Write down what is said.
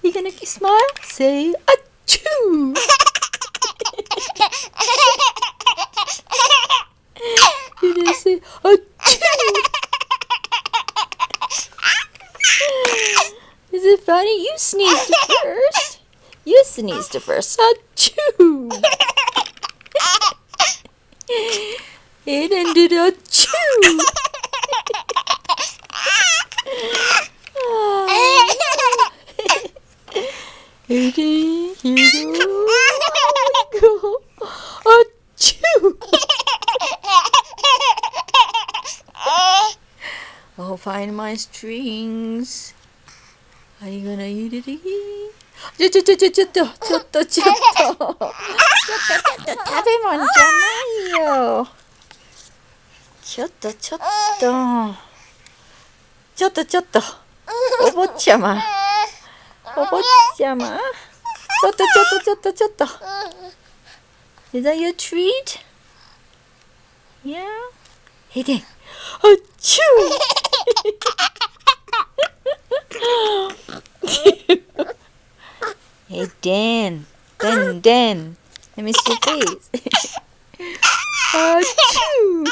You gonna smile? Say achoo. You gonna say achoo. Is it funny? You sneezed first. You sneezed first. Achoo. It ended achoo. Here you go. Achoo. Oh, find my strings. Are you gonna eat it again? 저,食べ物じゃないよ。ちょっと。お坊ちゃま。ちょっと。Is that your treat? Yeah? Hey, Dan. Achoo! Hey, Dan. Dan. Let me see your face. Achoo!